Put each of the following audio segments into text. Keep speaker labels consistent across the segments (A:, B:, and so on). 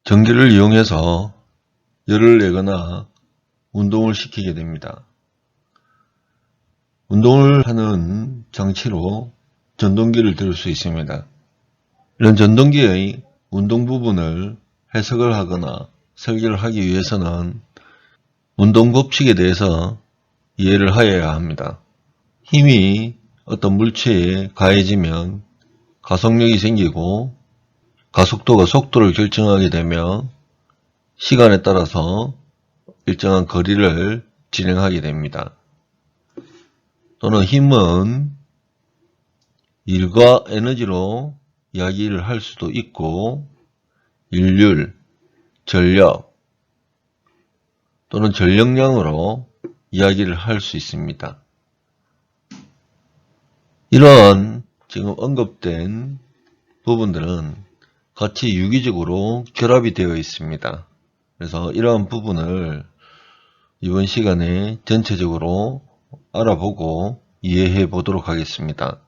A: 전기를 이용해서 열을 내거나 운동을 시키게 됩니다. 운동을 하는 장치로 전동기를 들을 수 있습니다. 이런 전동기의 운동 부분을 해석을 하거나 설계를 하기 위해서는 운동 법칙에 대해서 이해를 하여야 합니다. 힘이 어떤 물체에 가해지면 가속력이 생기고 가속도가 속도를 결정하게 되며 시간에 따라서 일정한 거리를 진행하게 됩니다. 또는 힘은 일과 에너지로 이야기를 할 수도 있고 일률, 전력 또는 전력량으로 이야기를 할 수 있습니다. 이러한 지금 언급된 부분들은 같이 유기적으로 결합이 되어 있습니다. 그래서 이러한 부분을 이번 시간에 전체적으로 알아보고 이해해 보도록 하겠습니다.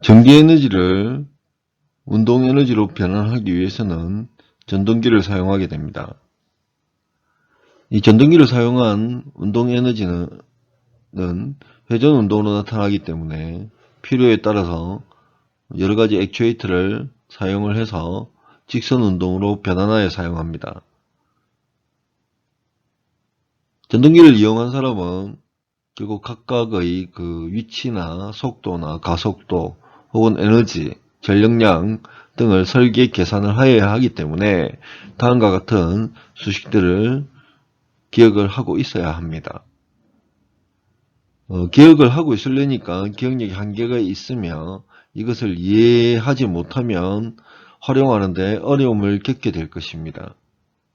A: 전기에너지를 운동에너지로 변환하기 위해서는 전동기를 사용하게 됩니다. 이 전동기를 사용한 운동에너지는 회전운동으로 나타나기 때문에 필요에 따라서 여러가지 액추에이터를 사용을 해서 직선운동으로 변환하여 사용합니다. 전동기를 이용한 사람은 결국 각각의 그 위치나 속도나 가속도 혹은 에너지, 전력량 등을 설계 계산을 하여야 하기 때문에 다음과 같은 수식들을 기억을 하고 있어야 합니다. 기억을 하고 있으려니까 기억력이 한계가 있으며 이것을 이해하지 못하면 활용하는데 어려움을 겪게 될 것입니다.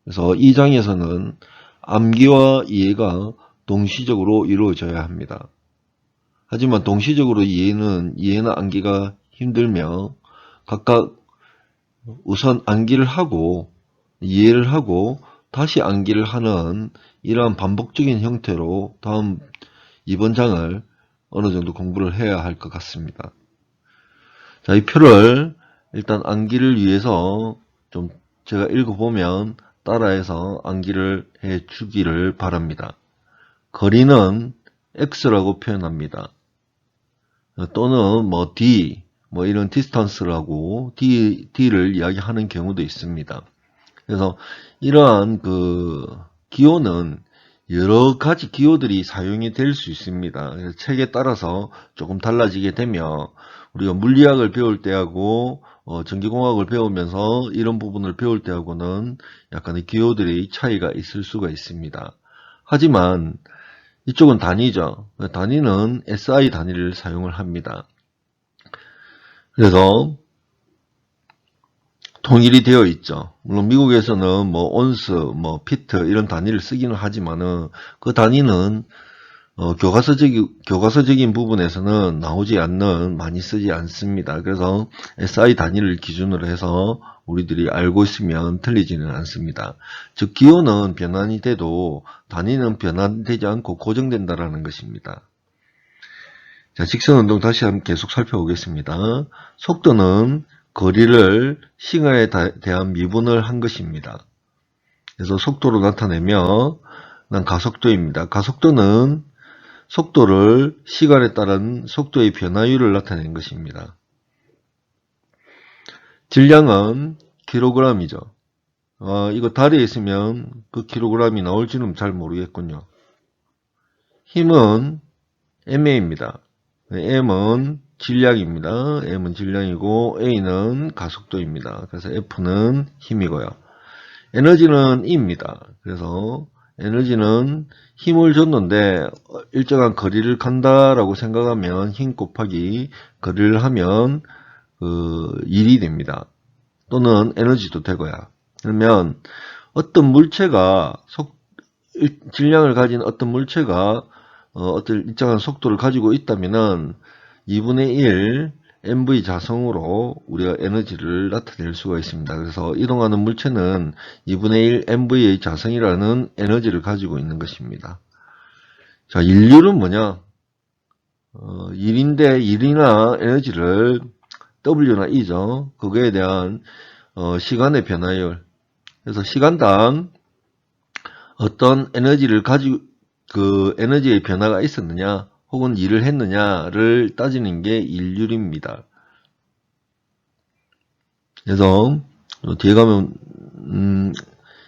A: 그래서 이 장에서는 암기와 이해가 동시적으로 이루어져야 합니다. 하지만 동시적으로 이해나 암기가 힘들며 각각 우선 암기를 하고 이해를 하고 다시 암기를 하는 이러한 반복적인 형태로 이번 장을 어느 정도 공부를 해야 할 것 같습니다. 자, 이 표를 일단 암기를 위해서 좀 제가 읽어보면 따라해서 암기를 해 주기를 바랍니다. 거리는 x라고 표현합니다. 또는 d, 이런 distance라고 d를 이야기하는 경우도 있습니다. 그래서 이러한 기호는 여러 가지 기호들이 사용이 될 수 있습니다. 그래서 책에 따라서 조금 달라지게 되며 우리가 물리학을 배울 때하고 전기공학을 배우면서 이런 부분을 배울 때하고는 약간의 기호들의 차이가 있을 수가 있습니다. 하지만 이쪽은 단위죠. 단위는 SI 단위를 사용을 합니다. 그래서 통일이 되어 있죠. 물론 미국에서는 온스, 피트 이런 단위를 쓰기는 하지만은 그 단위는 교과서적인 부분에서는 많이 쓰지 않습니다. 그래서 SI 단위를 기준으로 해서 우리들이 알고 있으면 틀리지는 않습니다. 즉 기호는 변환이 돼도 단위는 변환되지 않고 고정된다라는 것입니다. 자, 직선운동 다시 한번 계속 살펴보겠습니다. 속도는 거리를 시간에 대한 미분을 한 것입니다. 그래서 속도로 나타내면 가속도입니다. 가속도는 속도를 시간에 따른 속도의 변화율을 나타낸 것입니다. 질량은 킬로그램이죠. 이거 다리에 있으면 그 킬로그램이 나올지는 잘 모르겠군요. 힘은 ma입니다. m은 질량입니다. m은 질량이고 a는 가속도입니다. 그래서 f는 힘이고요. 에너지는 E입니다. 그래서 에너지는 힘을 줬는데 일정한 거리를 간다라고 생각하면 힘 곱하기 거리를 하면 일이 됩니다. 또는 에너지도 되고요. 그러면 어떤 물체가 질량을 가진 어떤 물체가 어떤 일정한 속도를 가지고 있다면은 2분의 1 mv 자성으로 우리가 에너지를 나타낼 수가 있습니다. 그래서 이동하는 물체는 2분의 1 mv의 자성이라는 에너지를 가지고 있는 것입니다. 자, 인류는 뭐냐? 일인데 일이나 에너지를 W나 E죠. 그거에 대한 시간의 변화율. 그래서 시간당 어떤 에너지를 가지고 그 에너지의 변화가 있었느냐 혹은 일을 했느냐를 따지는 게 일률입니다. 그래서 뒤에 가면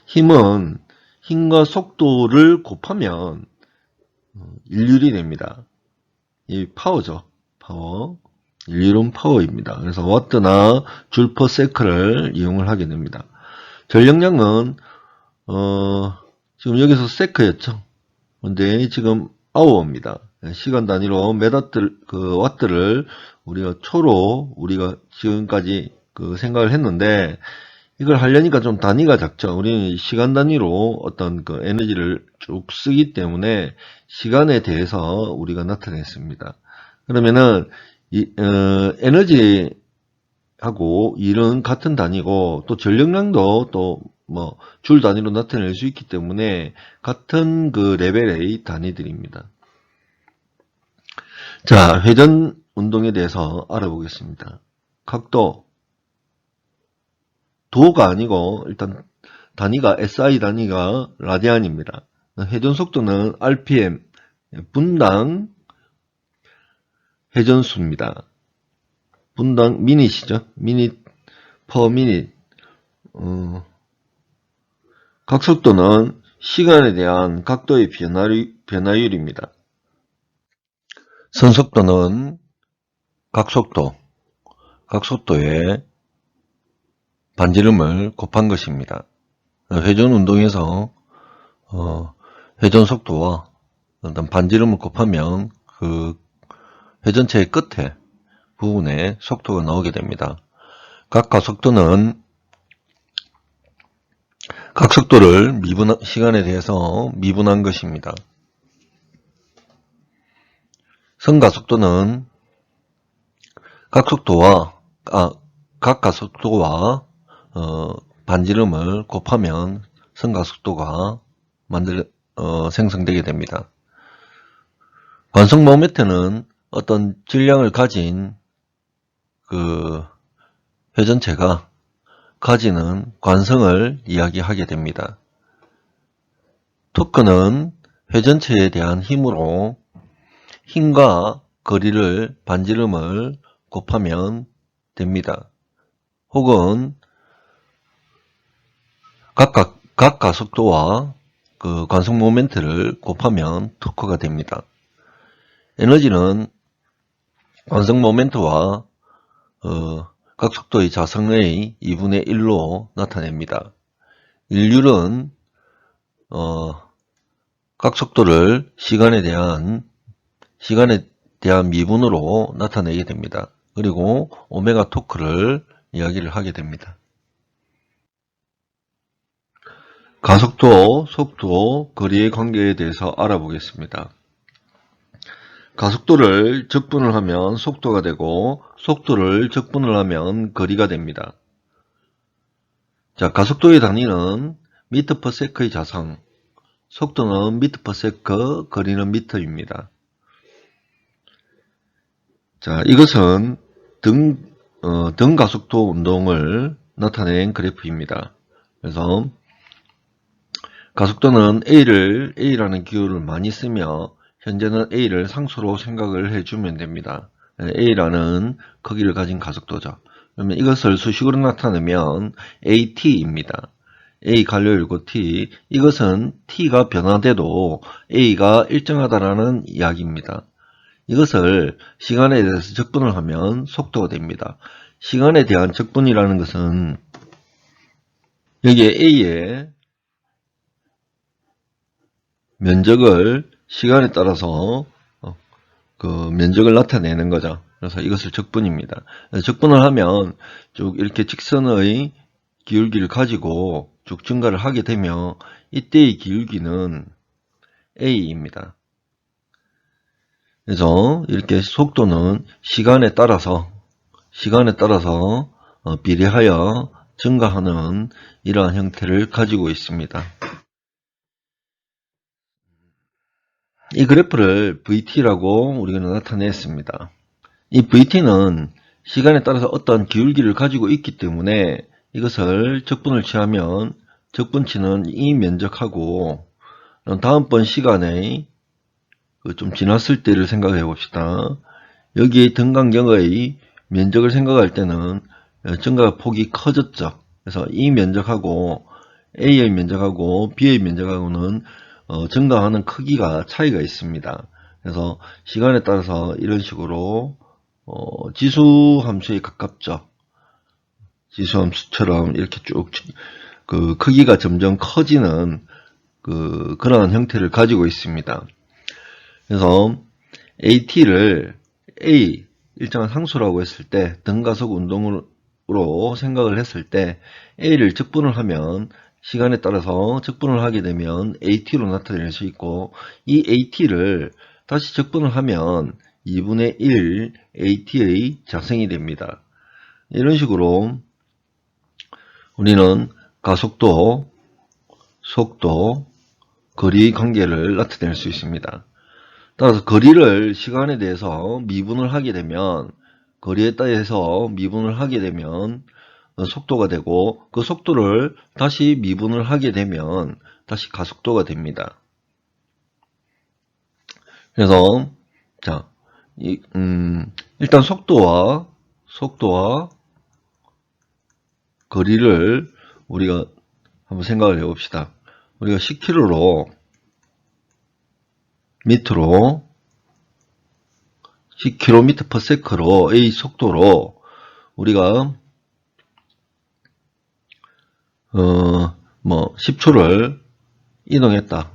A: 힘과 속도를 곱하면 일률이 됩니다. 이 파워죠. 파워. 일률은 파워입니다. 그래서 와트나 줄 퍼 세크를 이용을 하게 됩니다. 전력량은 지금 여기서 세크였죠. 근데 지금 아워입니다. 시간 단위로 와트를 우리가 초로 우리가 지금까지 생각을 했는데 이걸 하려니까 좀 단위가 작죠. 우리는 시간 단위로 어떤 에너지를 쭉 쓰기 때문에 시간에 대해서 우리가 나타냈습니다. 그러면은 에너지하고 일은 같은 단위고 또 전력량도 또 줄 단위로 나타낼 수 있기 때문에 같은 레벨의 단위들입니다. 자, 회전 운동에 대해서 알아보겠습니다. 각도 도가 아니고 일단 단위가 SI 단위가 라디안입니다. 회전 속도는 RPM 분당 회전수입니다. 분당 미닛이죠. 미닛 퍼 미닛. 각속도는 시간에 대한 각도의 변화율입니다. 선속도는 각속도에 반지름을 곱한 것입니다. 회전 운동에서 회전 속도와 어떤 반지름을 곱하면 그 회전체의 끝에 부분에 속도가 나오게 됩니다. 각 각속도를 시간에 대해서 미분한 것입니다. 선가속도는 각 가속도와 반지름을 곱하면 선가속도가 생성되게 됩니다. 관성 모멘트는 어떤 질량을 가진 회전체가 가지는 관성을 이야기하게 됩니다. 토크는 회전체에 대한 힘으로 힘과 거리를 반지름을 곱하면 됩니다. 혹은 각 가속도와 관성 모멘트를 곱하면 토크가 됩니다. 에너지는 관성 모멘트와 각속도의 자성의 2분의 1로 나타냅니다. 일률은 각속도를 시간에 대한 미분으로 나타내게 됩니다. 그리고 오메가 토크를 이야기를 하게 됩니다. 가속도, 속도, 거리의 관계에 대해서 알아보겠습니다. 가속도를 적분을 하면 속도가 되고 속도를 적분을 하면 거리가 됩니다. 자, 가속도의 단위는 미터 퍼 세크의 자성, 속도는 미터 퍼 세크, 거리는 미터입니다. 자, 이것은 등 가속도 운동을 나타낸 그래프입니다. 그래서 가속도는 A라는 기호를 많이 쓰며 현재는 A를 상수로 생각을 해주면 됩니다. A라는 크기를 가진 가속도죠. 그러면 이것을 수식으로 나타내면 AT입니다. A 가로열고 T. 이것은 T가 변화돼도 A가 일정하다라는 이야기입니다. 이것을 시간에 대해서 적분을 하면 속도가 됩니다. 시간에 대한 적분이라는 것은 여기에 A의 면적을 시간에 따라서 면적을 나타내는 거죠. 그래서 이것을 적분입니다. 적분을 하면 쭉 이렇게 직선의 기울기를 가지고 쭉 증가를 하게 되면 이때의 기울기는 A입니다. 그래서 이렇게 속도는 시간에 따라서 비례하여 증가하는 이러한 형태를 가지고 있습니다. 이 그래프를 VT라고 우리가 나타냈습니다. 이 VT는 시간에 따라서 어떠한 기울기를 가지고 있기 때문에 이것을 적분을 취하면 적분치는 이 면적하고 다음번 시간에 좀 지났을 때를 생각해 봅시다. 여기에 등간경의 면적을 생각할 때는 증가 폭이 커졌죠. 그래서 이 면적하고 A의 면적하고 B의 면적하고는 증가하는 크기가 차이가 있습니다. 그래서 시간에 따라서 이런 식으로 지수 함수에 가깝죠. 지수 함수처럼 이렇게 쭉 그 크기가 점점 커지는 그런 형태를 가지고 있습니다. 그래서 AT를 A 일정한 상수라고 했을 때 등가속 운동으로 생각을 했을 때 A를 적분을 하면 시간에 따라서 적분을 하게 되면 AT로 나타낼 수 있고 이 AT를 다시 적분을 하면 2분의 1 AT의 자성이 됩니다. 이런 식으로 우리는 가속도, 속도, 거리 관계를 나타낼 수 있습니다. 따라서 거리를 시간에 대해서 미분을 하게 되면 거리에 따라서 미분을 하게 되면 속도가 되고 그 속도를 다시 미분을 하게 되면 다시 가속도가 됩니다. 그래서 자, 일단 속도와 거리를 우리가 한번 생각을 해봅시다. 우리가 10km로 밑으로 10km/s로 A 속도로 우리가 10초를 이동했다.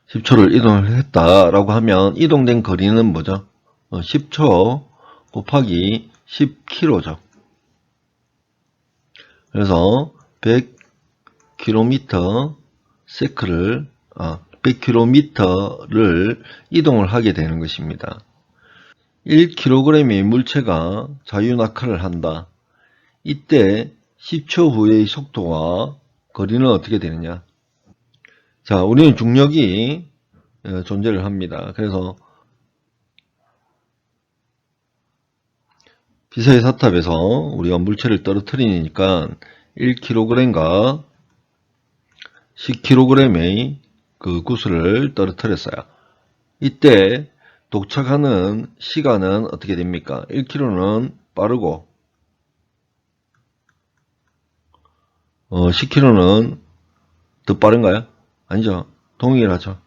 A: 10초를 이동을 했다라고 하면 이동된 거리는 뭐죠? 10초 곱하기 10km죠. 그래서 100km를 이동을 하게 되는 것입니다. 1kg의 물체가 자유낙하를 한다. 이때 10초 후의 속도와 거리는 어떻게 되느냐? 자, 우리는 중력이 존재를 합니다. 그래서 피사의 사탑에서 우리가 물체를 떨어뜨리니까 1kg과 10kg의 그 구슬을 떨어뜨렸어요. 이때 도착하는 시간은 어떻게 됩니까? 1km는 빠르고 10km는 더 빠른가요? 아니죠. 동일하죠.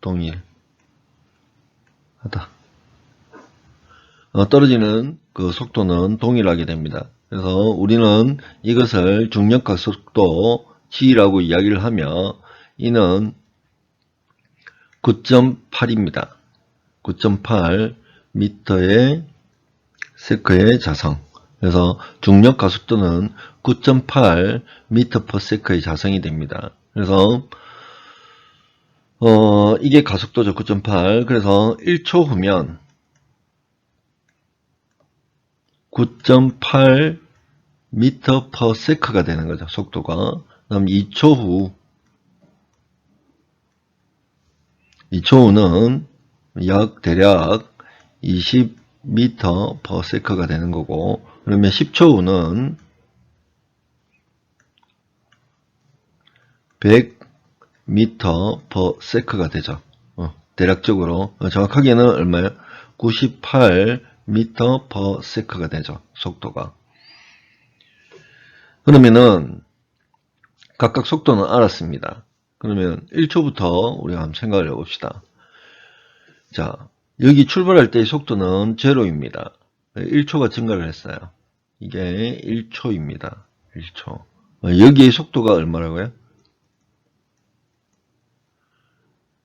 A: 동일하다. 떨어지는 그 속도는 동일하게 됩니다. 그래서 우리는 이것을 중력가속도 G라고 이야기를 하며 이는 9.8입니다. 9.8 미터의 세크의 자성. 그래서 중력 가속도는 9.8 미터 퍼 세크의 자성이 됩니다. 그래서 이게 가속도죠. 9.8. 그래서 1초 후면 9.8 미터 퍼 세크가 되는 거죠. 속도가. 그다음 2초 후는 대략 20m per sec가 되는 거고, 그러면 10초 후는 100m per sec가 되죠. 대략적으로 정확하게는 얼마예요? 98m per sec가 되죠. 속도가. 그러면은 각각 속도는 알았습니다. 그러면 1초부터 우리가 한번 생각을 해봅시다. 자, 여기 출발할 때의 속도는 0입니다. 1초가 증가를 했어요. 이게 1초입니다. 1초. 여기의 속도가 얼마라고요?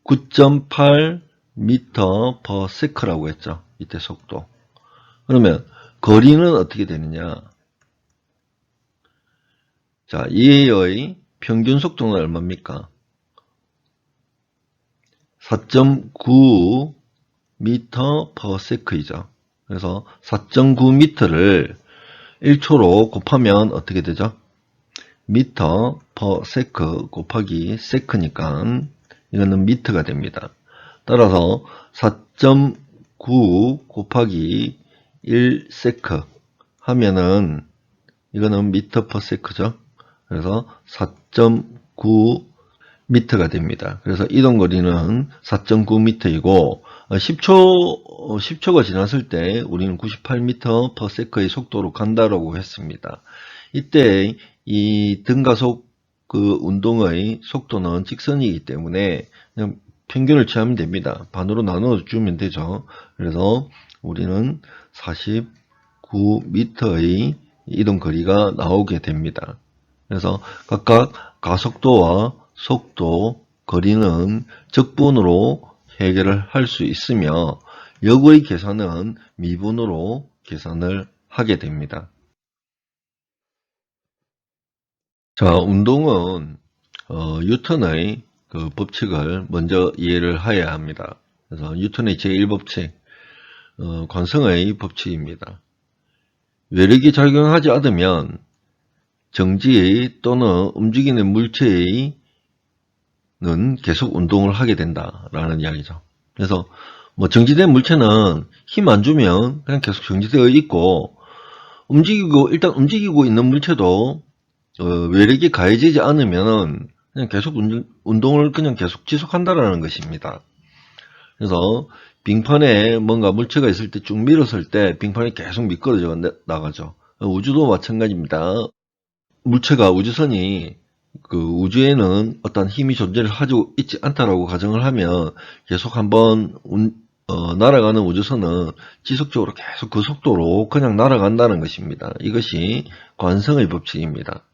A: 9.8 m per sec라고 했죠. 이때 속도. 그러면 거리는 어떻게 되느냐? 자, 얘의 평균 속도는 얼마입니까? 4.9 m per sec이죠. 그래서 4.9m를 1초로 곱하면 어떻게 되죠? 미터 per sec 곱하기 sec니까 이거는 미터가 됩니다. 따라서 4.9 곱하기 1세크 하면은 이거는 미터 퍼 세크죠. 그래서 4.9 미터가 됩니다. 그래서 이동거리는 4.9m이고 10초가 지났을 때 우리는 98m per sec의 속도로 간다라고 했습니다. 이때 이 등가속 그 운동의 속도는 직선이기 때문에 그냥 평균을 취하면 됩니다. 반으로 나눠 주면 되죠. 그래서 우리는 49m의 이동거리가 나오게 됩니다. 그래서 각각 가속도와 속도, 거리는 적분으로 해결을 할 수 있으며 역의 계산은 미분으로 계산을 하게 됩니다. 자, 운동은 뉴턴의 그 법칙을 먼저 이해를 해야 합니다. 그래서 뉴턴의 제1법칙, 관성의 법칙입니다. 외력이 작용하지 않으면 정지 또는 움직이는 물체의 는 계속 운동을 하게 된다라는 이야기죠. 그래서 뭐 정지된 물체는 힘 안 주면 그냥 계속 정지되어 있고 일단 움직이고 있는 물체도 외력이 가해지지 않으면 그냥 계속 운동을 그냥 계속 지속한다라는 것입니다. 그래서 빙판에 뭔가 물체가 있을 때 쭉 밀었을 때 빙판이 계속 미끄러져 나가죠. 우주도 마찬가지입니다. 물체가 우주선이 그 우주에는 어떤 힘이 존재를 하고 있지 않다라고 가정을 하면 계속 한번 날아가는 우주선은 지속적으로 계속 그 속도로 그냥 날아간다는 것입니다. 이것이 관성의 법칙입니다.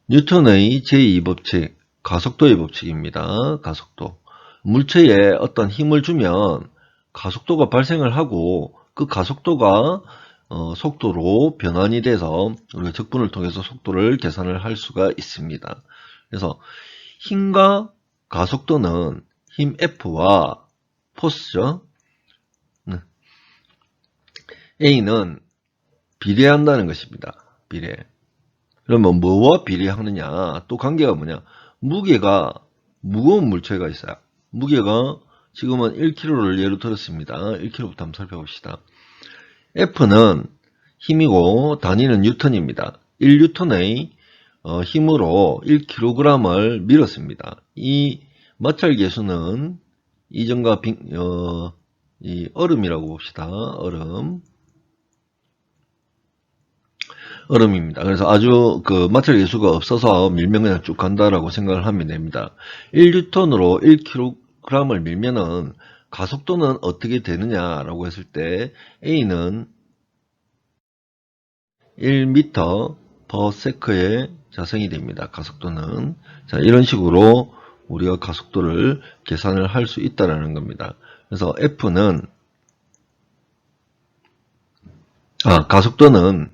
A: 뉴턴의 제2법칙, 가속도의 법칙입니다. 가속도. 물체에 어떤 힘을 주면 가속도가 발생을 하고 그 가속도가 속도로 변환이 돼서 우리가 적분을 통해서 속도를 계산을 할 수가 있습니다. 그래서 힘과 가속도는 힘 F와 포스죠. A는 비례한다는 것입니다. 비례. 그러면 뭐와 비례하느냐? 또 관계가 뭐냐? 무게가 무거운 물체가 있어요. 무게가 지금은 1kg를 예로 들었습니다. 1kg부터 한번 살펴봅시다. F는 힘이고 단위는 뉴턴입니다. 1뉴턴의 힘으로 1kg을 밀었습니다. 이 마찰 계수는 이전과 이 얼음이라고 봅시다. 얼음입니다. 그래서 아주 그 마찰 계수가 없어서 밀면 그냥 쭉 간다라고 생각을 하면 됩니다. 1뉴턴으로 1kg을 밀면은 가속도는 어떻게 되느냐라고 했을 때 A는 1m per sec의 자성이 됩니다. 가속도는. 자, 이런 식으로 우리가 가속도를 계산을 할 수 있다라는 겁니다. 그래서 F는 가속도는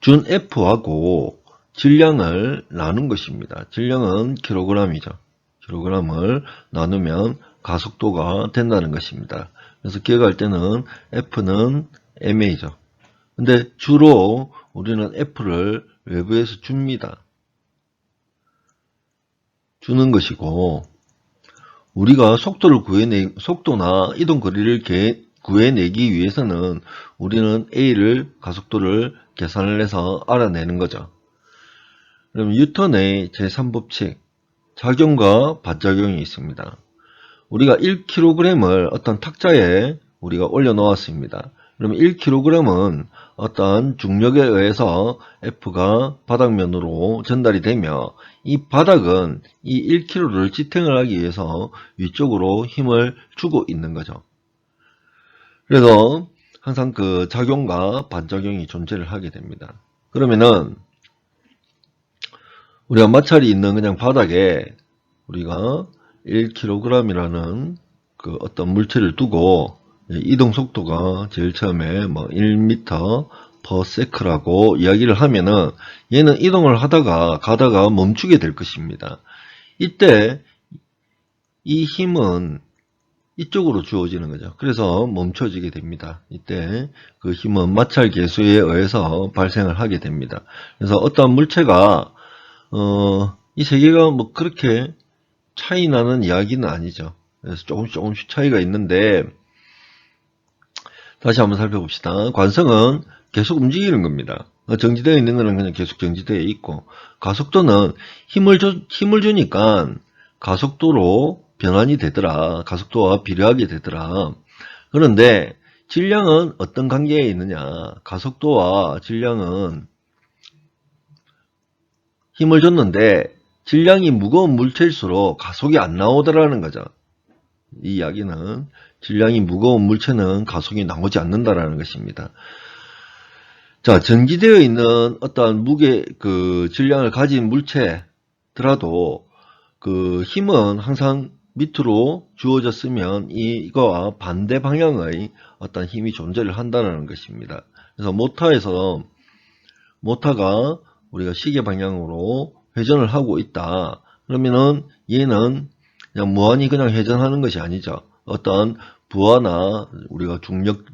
A: 준 F하고 질량을 나눈 것입니다. 질량은 킬로그램이죠. 킬로그램을 나누면 가속도가 된다는 것입니다. 그래서 기억할 때는 F는 ma죠. 근데 주로 우리는 F를 외부에서 줍니다. 주는 것이고 우리가 속도나 이동 거리를 구해내기 위해서는 우리는 A를 가속도를 계산을 해서 알아내는 거죠. 그럼 뉴턴의 제3법칙 작용과 반작용이 있습니다. 우리가 1kg을 어떤 탁자에 우리가 올려 놓았습니다. 그러면 1kg은 어떤 중력에 의해서 F가 바닥면으로 전달이 되며 이 바닥은 이 1kg를 지탱을 하기 위해서 위쪽으로 힘을 주고 있는 거죠. 그래서 항상 그 작용과 반작용이 존재를 하게 됩니다. 그러면은 우리가 마찰이 있는 그냥 바닥에 우리가 1kg이라는 그 어떤 물체를 두고 이동 속도가 제일 처음에 뭐 1m per sec라고 이야기를 하면은 얘는 이동을 가다가 멈추게 될 것입니다. 이때 이 힘은 이쪽으로 주어지는 거죠. 그래서 멈춰지게 됩니다. 이때 그 힘은 마찰 계수에 의해서 발생을 하게 됩니다. 그래서 어떠한 물체가 이 세계가 뭐 그렇게 차이 나는 이야기는 아니죠. 그래서 조금씩 차이가 있는데, 다시 한번 살펴봅시다. 관성은 계속 움직이는 겁니다. 정지되어 있는 거는 그냥 계속 정지되어 있고, 가속도는 힘을 주니까 가속도로 변환이 되더라. 가속도와 비례하게 되더라. 그런데 질량은 어떤 관계에 있느냐? 가속도와 질량은 힘을 줬는데 질량이 무거운 물체일수록 가속이 안 나오더라는 거죠. 이 이야기는 질량이 무거운 물체는 가속이 나오지 않는다라는 것입니다. 자, 전기되어 있는 어떠한 질량을 가진 물체더라도 그 힘은 항상 밑으로 주어졌으면 이거와 반대 방향의 어떤 힘이 존재를 한다는 것입니다. 그래서 모터가 우리가 시계 방향으로 회전을 하고 있다. 그러면은 얘는 그냥 무한히 그냥 회전하는 것이 아니죠. 어떤 부하나 우리가 중력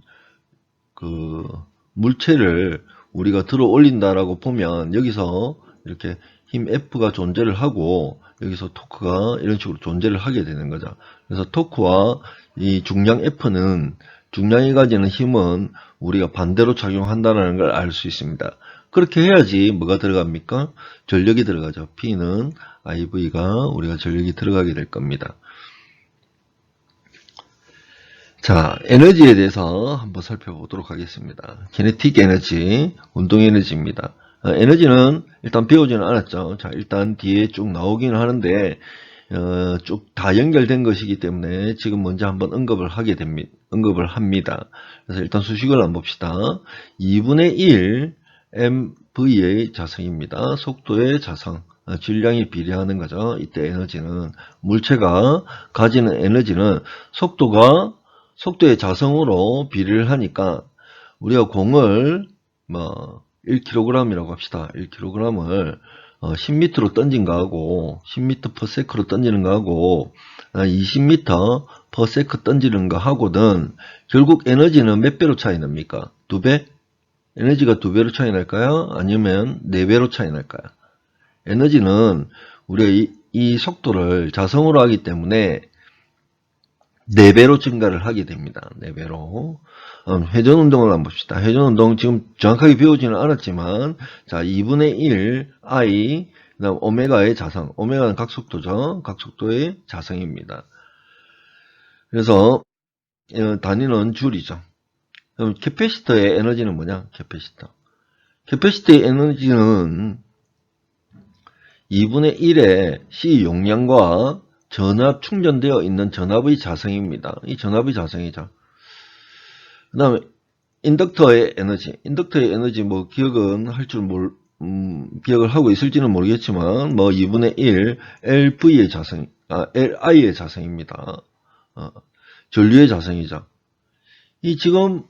A: 물체를 우리가 들어 올린다라고 보면 여기서 이렇게 힘 F가 존재를 하고 여기서 토크가 이런 식으로 존재를 하게 되는 거죠. 그래서 토크와 이 중량 F는 중량이 가지는 힘은 우리가 반대로 작용한다는 걸 알 수 있습니다. 그렇게 해야지 뭐가 들어갑니까? 전력이 들어가죠. P는 IV가 우리가 전력이 들어가게 될 겁니다. 자, 에너지에 대해서 한번 살펴보도록 하겠습니다. 키네틱 에너지, 운동 에너지입니다. 에너지는 일단 배우지는 않았죠. 자, 일단 뒤에 쭉 나오기는 하는데 쭉 다 연결된 것이기 때문에 지금 먼저 한번 언급을 합니다. 그래서 일단 수식을 한번 봅시다. 2분의 1 mv의 자성입니다. 속도의 자성, 질량이 비례하는 거죠. 이때 에너지는 물체가 가지는 에너지는 속도의 자성으로 비례를 하니까 우리가 공을 1kg이라고 합시다. 1kg을 10m로 던진 거하고 10m/s로 던지는 거하고 20m/s 던지는 거하고는 결국 에너지는 몇 배로 차이 납니까? 2배? 에너지가 2배로 차이 날까요? 아니면 4배로 차이 날까요? 에너지는 우리가 이 속도를 자성으로 하기 때문에 4배로 증가를 하게 됩니다. 4배로. 회전 운동을 한번 봅시다. 회전 운동 지금 정확하게 배우지는 않았지만, 자, 2분의 1 I, 그 다음 오메가의 자성. 오메가는 각속도죠. 각속도의 자성입니다. 그래서, 단위는 줄이죠. 그럼 캐패시터의 에너지는 뭐냐? 캐패시터의 에너지는 2분의 1의 C 용량과 전압 충전되어 있는 전압의 자성입니다. 이 전압의 자성이죠. 그 다음에 인덕터의 에너지 뭐 기억을 하고 있을지는 모르겠지만 2분의 1 LV의 자성, LI의 자성입니다. 전류의 자성이죠. 지금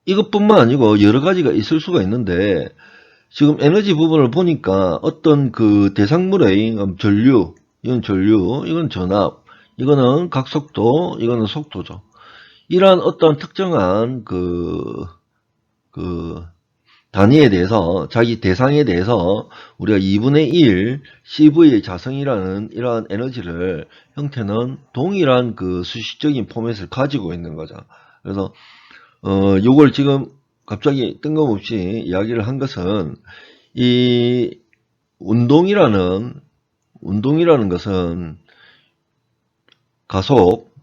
A: 이것뿐만 아니고 여러 가지가 있을 수가 있는데 지금 에너지 부분을 보니까 어떤 그 대상물의 전류, 이건 전압, 이거는 각속도, 이거는 속도죠. 이러한 어떤 특정한 단위에 대해서, 자기 대상에 대해서 우리가 2분의 1 CV의 자성이라는 이러한 에너지를 형태는 동일한 수식적인 포맷을 가지고 있는 거죠. 그래서 요걸 지금 갑자기 뜬금없이 이야기를 한 것은 이 운동이라는 것은 가속,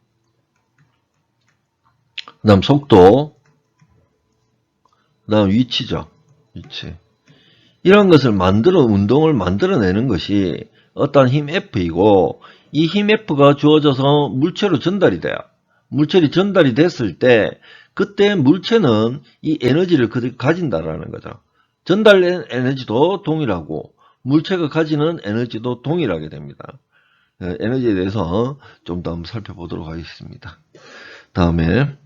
A: 그 다음 속도, 그 다음 위치죠. 위치. 이런 것을 운동을 만들어내는 것이 어떤 힘 F이고, 이 힘 F가 주어져서 물체로 전달이 돼요. 물체로 전달이 됐을 때, 그때 물체는 이 에너지를 가진다라는 거죠. 전달된 에너지도 동일하고, 물체가 가지는 에너지도 동일하게 됩니다. 에너지에 대해서 좀 더 한번 살펴보도록 하겠습니다. 다음에